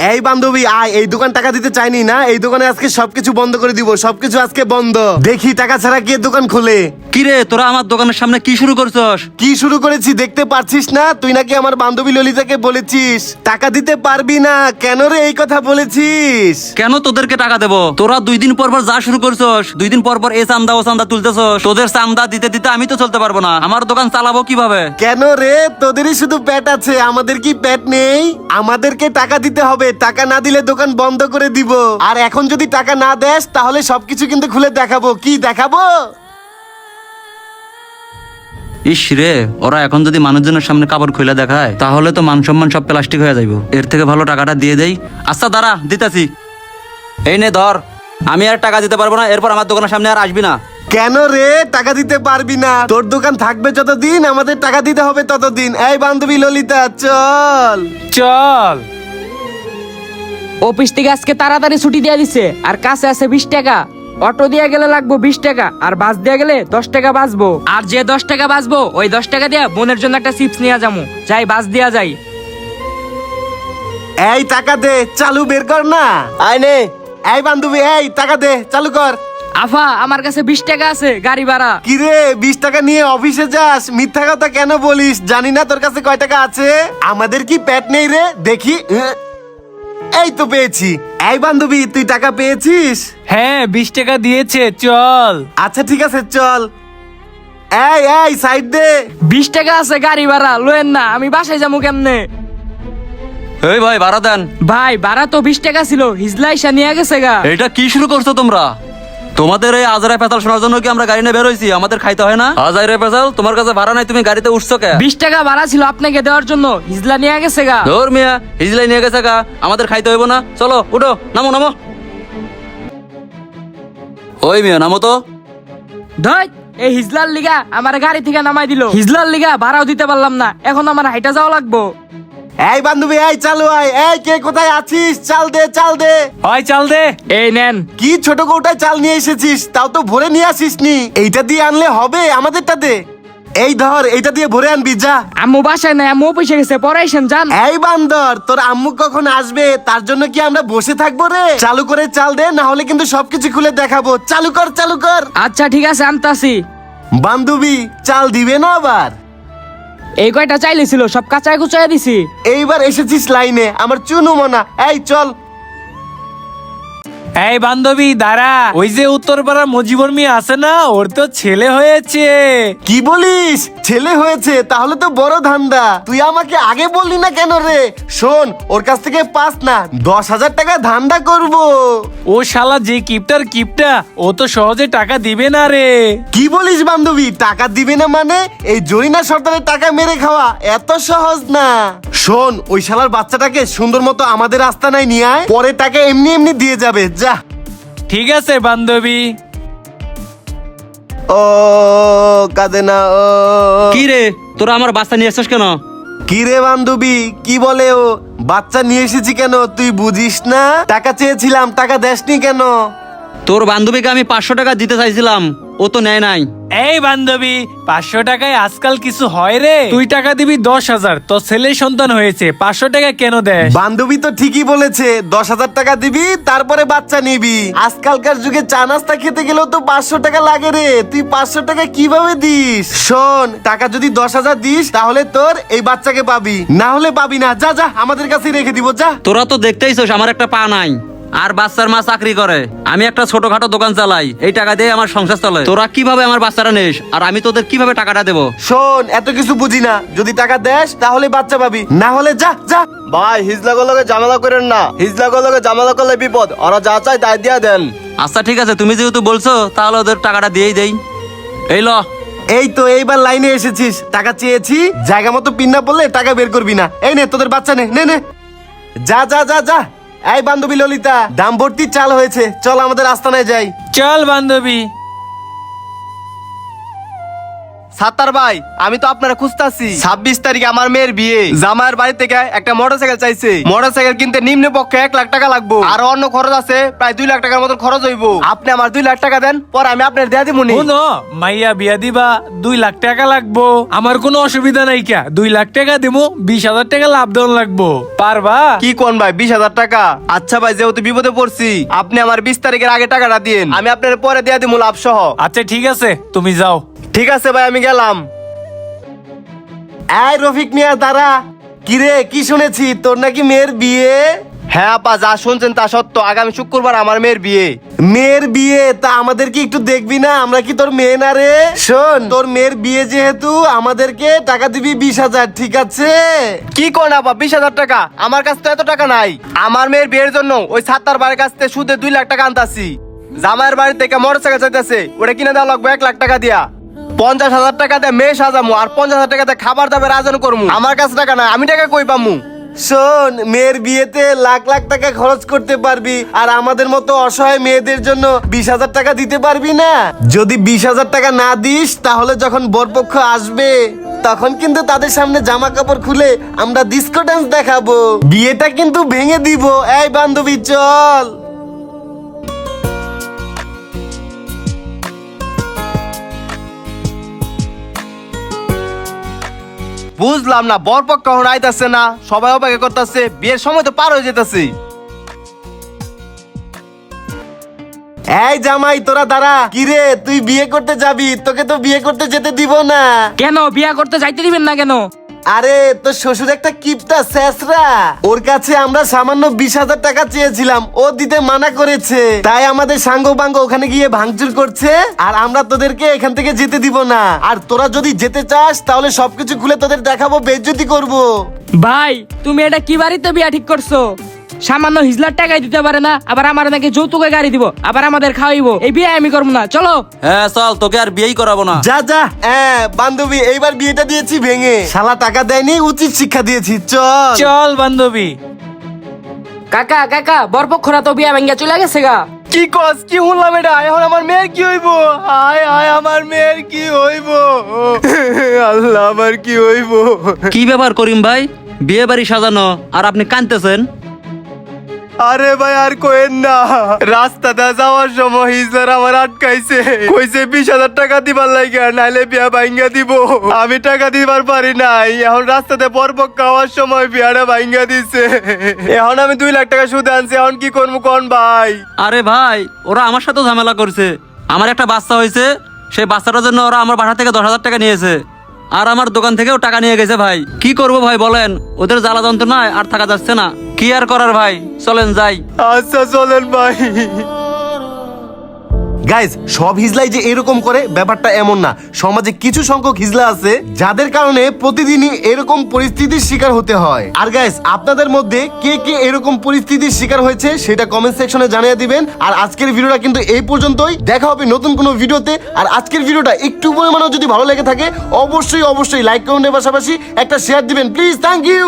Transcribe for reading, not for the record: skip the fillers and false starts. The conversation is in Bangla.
এই বান্ধবী আয়, এই দোকান টাকা দিতে চাইনি না, এই দোকানে আজকে সবকিছু বন্ধ করে দিব, সবকিছু আজকে বন্ধ। দেখি টাকা ছাড়া কে দোকান খোলে। কিরে তোরা আমার দোকানের সামনে কি শুরু করছস? কি শুরু করেছি দেখতে পারছিস না? তুই নাকি আমার বান্ধবী ললিতাকে বলেছিস টাকা দিতে পারবি না, কেন রে এই কথা বলেছিস? কেন তোদেরকে টাকা দেবো? তোরা 2 দিন পর পর যা শুরু করছস, 2 দিন পর পর এ চান্দা ও চান্দা তুলতেছস। তোদের চান্দা দিতে দিতে আমি তো চলতে পারবো না, আমার দোকান চালাবো কিভাবে? কেন রে, তোদেরই শুধু পেট আছে, আমাদের কি পেট নেই? আমাদেরকে টাকা দিতে হবে, টাকা না দিলে দোকান বন্ধ করে দিব। আর এখন যদি টাকা না দেস তাহলে সবকিছু কিন্তু খুলে দেখাবো। কি দেখাবো? ইস রে, ওরা এখন যদি মানুষজনের সামনে কাপড় খুলে দেখায় তাহলে তো মান সম্মান সব প্লাস্টিক হয়ে যাইব। এর থেকে ভালো টাকাটা দিয়ে দেই। আচ্ছা দাঁড়া, দিতেছি। এই নে ধর। আমি আর টাকা দিতে পারবো না, এরপর আমার দোকানের সামনে আর আসবি না। কেন রে টাকা দিতে পারবি না? তোর দোকান থাকবে যতদিন আমাদের টাকা দিতে হবে ততদিন। এই বান্ধবী ললিতা চল চল। অফিস থেকে আজকে তাড়াতাড়ি ছুটি দিয়ে দিছে, আর কাছে আছে 20 টাকা। অটো দিয়ে গেলে লাগবো 20 টাকা, আর বাস দিয়ে গেলে 10 টাকা বাঁচবো। আর যে 10 টাকা বাঁচবো ওই 10 টাকা দিয়ে বোনের জন্য একটা চিপস নিয়ে যাবো। যাই বাস দিয়া যাই। এই টাকা দে, চালু বের কর না। আয় নে। এই বান্ধবী এই টাকা দে, চালু কর। আফা আমার কাছে 20 টাকা আছে গাড়ি ভাড়া। কিরে 20 টাকা নিয়ে অফিসে যাস? মিথ্যা কথা কেন বলিস? জানি না তোর কাছে কয় টাকা আছে। আমাদের কি পেট নেই রে? দেখি। এই তো পেয়েছি। এই বান্ধবী তুই টাকা পেয়েছিস? হ্যাঁ 20 টাকা দিয়েছে, চল। আচ্ছা ঠিক আছে চল। এই এই সাইড দে। 20 টাকা আছে গাড়ি ভাড়া, লোয়েন না, আমি বাসায় যাবো কেমনে? এই ভাই ভাড়া দেন। ভাই ভাড়া তো 20 টাকা ছিল, হিজলাইশা নিয়ে গেছে গা। এটা কি শুরু করছো তোমরা? তোমাদের এই আজারে পেতাল শোনার জন্য কি আমরা গাড়ি নিয়ে বের হইছি? আমাদের খাইতে হয় না? আজারে পেতাল, তোমার কাছে ভাড়া নাই, তুমি গাড়িতে উঠছো কে? 20 টাকা ভাড়া ছিল আপনাকে দেওয়ার জন্য, হিজলা নিয়ে গেছে গা। ধর মিয়া, হিজলাই নিয়ে গেছে গা, আমাদের খাইতে হইব না? চলো উঠো, নামো নামো। ওই মিয়া নামো তো। ধই, এই হিজলার লিগা আমার গাড়ি থেকে নামাই দিল। হিজলার লিগা ভাড়াও দিতে পারলাম না, এখন আমার হাইটা যাওয়া লাগবো। এই বান্ধবী এই চালু আয়। এই কে কোথায় আছিস? চাল দে চাল দে। হয় চাল দে। এই নেন। কি ছোট কৌটায় চাল নিয়ে এসেছিস, তাও তো ভরে নিয়ে আসিসনি। এইটা দিয়ে আনলে হবে, আমাদেরটা দে। এই ধর, এইটা দিয়ে ভরে আনবি যা। আম্মু বাসায় নাই, আম্মু পয়সা গেছে, পরে এসেন যান। এই বান্দর, তোর আম্মু কখন আসবে তার জন্য কি আমরা বসে থাকবো রে? চালু করে চাল দে, না হলে কিন্তু সবকিছু খুলে দেখাবো। চালু কর চালু কর। আচ্ছা ঠিক আছে আনতাছি। বান্ধবী চাল দিবে না আবার? এই কয়টা চাইলে ছিল, সব কাঁচায় কুচায় দিছি। এইবার এসেছিস লাইনে, আমার চুনু মনা। এই চল। এই বান্ধবী দাঁড়া, ওই যে উত্তরপাড়ার মজিবর মিয়া আছে না, ওর তো ছেলে হয়েছে। কি বলিস? ছেলে হয়েছে? তাহলে তো বড় ধান্দা। তুই আমাকে আগে বললি না কেন রে? শোন, ওর কাছ থেকে 5 না 10,000 টাকা ধান্দা করব। ও শালা যে কিপটার কিপটা, ও তো সহজে টাকা দিবে না রে। কি বলিস বান্ধবী? টাকা দিবে না মানে? এই জরিনা সর্দারের টাকা মেরে খাওয়া এত সহজ না। শোন, ওই শালার বাচ্চাটাকে সুন্দর মতো আমাদের আস্তানায় নিয়ে আয়, পরে টাকা এমনি এমনি দিয়ে যাবে। যা। ঠিক আছে বান্ধবী। ও কাঁদে না ও। কি রে, তোরা আমার বাচ্চা নিয়ে আসছিস কেন? কি রে বান্ধবী, কি বলে ও? বাচ্চা নিয়ে এসেছি কেন তুই বুঝিস না? টাকা চেয়েছিলাম, টাকা দেসনি কেন? তোর বান্ধবীকে আমি 500 টাকা দিতে চাইছিলাম, ও তো নেয় নাই। এই বান্ধবী, 500 টাকায় আজকাল কিছু হয় রে? তুই টাকা দিবি 10,000, তোর ছেলে সন্তান হয়েছে, 500 টাকা কেন দেয়? বান্ধবী তো ঠিকই বলেছে, 10,000 টাকা দিবি তারপরে বাচ্চা নিবি। আজকালকার যুগে চা নাস্তা খেতে গেলেও তো 500 টাকা লাগে রে। তুই 500 টাকা কিভাবে দিস? শোন, টাকা যদি 10,000 দিস তাহলে তোর এই বাচ্চাকে পাবি, না হলে পাবি না। যা যা, আমাদের কাছেই রেখে দিব যা। তোরা তো দেখতেইছস আমার একটা পা নাই, আর বাচ্চার মা চাকরি করে, আমি একটা ছোটখাটো দোকান চালাই, এই টাকা দিয়ে আমার সংসার চলে। তোরা কিভাবে আমার বাচ্চাটা নিস, আর আমি তোদের কিভাবে টাকাটা দেবো? শোন, এত কিছু বুঝি না। যদি টাকা দেস তাহলে বাচ্চা পাবি, না হলে যা যা। ভাই হিজলাগুলোকে ঝামেলা করেন না, হিজলাগুলোকে ঝামেলা করলে বিপদ। ওরা যা চায় তাই দিয়া দেন। আচ্ছা ঠিক আছে, তুমি যেহেতু বলছো তাহলে ওদের টাকাটা দিয়েই দেই। এই ল। এই তো এইবার লাইনে এসেছিস। টাকা চেয়েছি, জায়গা মতো পিন না পড়লে টাকা বের করবি না। এই নে তোদের বাচ্চা, নে নে নে। যা যা যা যা। এই বান্ধবী ললিতা, দাম ভর্তি চাল হয়েছে, চল আমাদের আস্তানায় যাই। চল বান্ধবী। সাত্তার ভাই, আমি তো আপনারা খুঁজতাছি। 26 তারিখে আমার মেয়ের বিয়ে। জামাইয়ের বাড়ি থেকে একটা মোটরসাইকেল চাইছে। মোটরসাইকেল কিনতে নিম্ন পক্ষে 1 লাখ টাকা লাগবে। আর অন্য খরচ আছে প্রায় 2 লাখ টাকার মতন খরচ হইব। আপনি আমার 2 লাখ টাকা দেন, পরে আমি আপনার দেয়া দিমুনি। শুনো, মাইয়া বিয়া দিবা, 2 লাখ টাকা লাগবো। আমার কোনো অসুবিধা নাই কা, 2 লাখ টাকা দিমু, 20,000 টাকা লাভ দেওয়ান লাগবো। পারবা? কি কোন ভাই, 20,000 টাকা? আচ্ছা ভাই, যেহেতু বিপদে পড়ছি, আপনি আমার 20 তারিখের আগে টাকাটা দিন, আমি আপনার পরে দেয়া দিমু লাভ সহ। আচ্ছা ঠিক আছে, তুমি যাও। ঠিক আছে ভাই, আমি গেলাম। এই রফিক মিয়া দাঁড়া। কিরে, কি শুনেছি তোর নাকি মেয়ের বিয়ে? হ্যাঁ আপা, যা শুনছেন তা সত্য। আগামী শুক্রবার আমার মেয়ের বিয়ে। মেয়ের বিয়ে? তা আমাদের কি একটু দেখবি না? আমরা কি তোর মেয়ে না রে? শোন, তোর মেয়ের বিয়ে যেহেতু আমাদেরকে টাকা দিবি 20,000, ঠিক আছে? কি কোন আপা, 20,000 টাকা? আমার কাছে তো এত টাকা নাই। আমার মেয়ের বিয়ের জন্য ওই সাত্তার বাড়ির কাছ থেকে সুদে 2 লাখ টাকা আনতাছি। জামাইয়ের বাড়ি থেকে মোটরসাইকেল চাইতেছে, ওটা কিনে দেওয়া লাগবে 1 লাখ টাকা দিয়া। 50,000 টাকা দিয়ে মেয়ে সাজামু, আর 50,000 টাকা দিয়ে খাবার দাবার আয়োজন করমু। আমার কাছে টাকা নাই, আমি টাকা কই পামু? শোন, মেয়ের বিয়েতে লাখ লাখ টাকা খরচ করতে পারবি, আর আমাদের মতো অসহায় মেয়েদের জন্য 20,000 টাকা দিতে পারবি না? যদি 20,000 টাকা না দিস, তাহলে যখন বরপক্ষ আসবে তখন কিন্তু তাদের সামনে জামা কাপড় খুলে আমরা ডিস্কো ডান্স দেখাবো। বিয়েটা কিন্তু ভেঙে দিব। এই বান্ধবী, চল। বুঝলাম না, বরপক্ষ এখন আইতাছে না, সবাই অপেক্ষা করতেছে। বিয়ের সময় তো পার হয়ে যেতেছে। এই জামাই, তোরা দাঁড়া। কিরে, তুই বিয়ে করতে যাবি? তোকে তো বিয়ে করতে যেতে দিব না। কেন বিয়া করতে যাইতে দিবেন না কেন? আরে, তোর শ্বশুর একটা কিপটা শেষরা। ওর কাছে আমরা সামান্য 20,000 টাকা চেয়েছিলাম, ও দিতে মানা করেছে। তাই আমাদের সাঙ্গ বাঙ্গ ওখানে গিয়ে ভাঙচুর করছে, আর আমরা তোদেরকে এখান থেকে যেতে দিব না। আর তোরা যদি যেতে চাস, তাহলে সবকিছু খুলে তোদের দেখাবো, বেইজ্জতি করব। ভাই, তুমি এটা কি বাড়িতে বিয়া ঠিক করছো? সামান্য হিজলার টাকাই দিতে পারে না, আবার আমার নাকি যৌতুকে গাড়ি দিব, আবার আমাদের খাওয়াইবো। এই বিয়ে আমি করবো না, চলো। হ্যাঁ চল, তোকে আর বিয়েই করাবো না। যা যা। বান্ধবী, এইবার বিয়েটা দিয়েছি ভেঙে। শালা টাকা দেয়নি, উচিত শিক্ষা দিয়েছি। চল চল বান্ধবী। কাকা কাকা, বরপক্ষরা তো বিয়া ভেঙ্গা চলে গেছে গা। কি কস, কি শুনলাম এটা? এখন আমার মেয়ের কি হইব? হায় হায়, আমার মেয়ের কি হইব? আল্লাহ, আমার কি হইব? কি ব্যাপার করিম ভাই, বিয়ে বাড়ি সাজানো আর আপনি কাঁদতেছেন? আরে ভাই, আর কোয়েন না। রাস্তাতে যাওয়ার সময় হিজলার আমার আটকাইছে, কইছে 20,000 টাকা দিবার লাগে, নাইলে বিয়া ভাঙ্গা দিব। আমি টাকা দিবার পারি নাই। এখন রাস্তাতে বরপক্ষ হওয়ার সময় বিয়াটা ভাঙ্গা দিছে। এখন আমি 2 লাখ টাকা সুদে আনছি, এখন কি করবো কোন ভাই? আরে ভাই, ওরা আমার সাথে ঝামেলা করছে। আমার একটা বাচ্চা হয়েছে, সেই বাচ্চাটার জন্য ওরা আমার বাসা থেকে 10,000 টাকা নিয়েছে, আর আমার দোকান থেকেও টাকা নিয়ে গেছে। ভাই কি করব ভাই বলেন, ওদের জ্বালা যন্ত্রণায় আর থাকা যাচ্ছে না। কি আর করার ভাই, চলেন যাই। আচ্ছা চলেন ভাই। গাইজ, সব হিজলাই যে এরকম করে ব্যাপারটা এমন না। সমাজে কিছু সংখ্যক হিজলা আছে যাদের কারণে প্রতিদিনই এরকম পরিস্থিতির শিকার হতে হয়। আর গাইজ, আপনাদের মধ্যে কে কে এরকম পরিস্থিতির শিকার হয়েছে সেটা কমেন্ট সেকশনে জানিয়ে দিবেন। আর আজকের ভিডিওটা কিন্তু এই পর্যন্তই। দেখা হবে নতুন কোনো ভিডিওতে। আর আজকের ভিডিওটা একটু পরিমাণেও যদি ভালো লেগে থাকে, অবশ্যই অবশ্যই লাইক কমেন্টের পাশাপাশি একটা শেয়ার দিবেন প্লিজ। Thank you.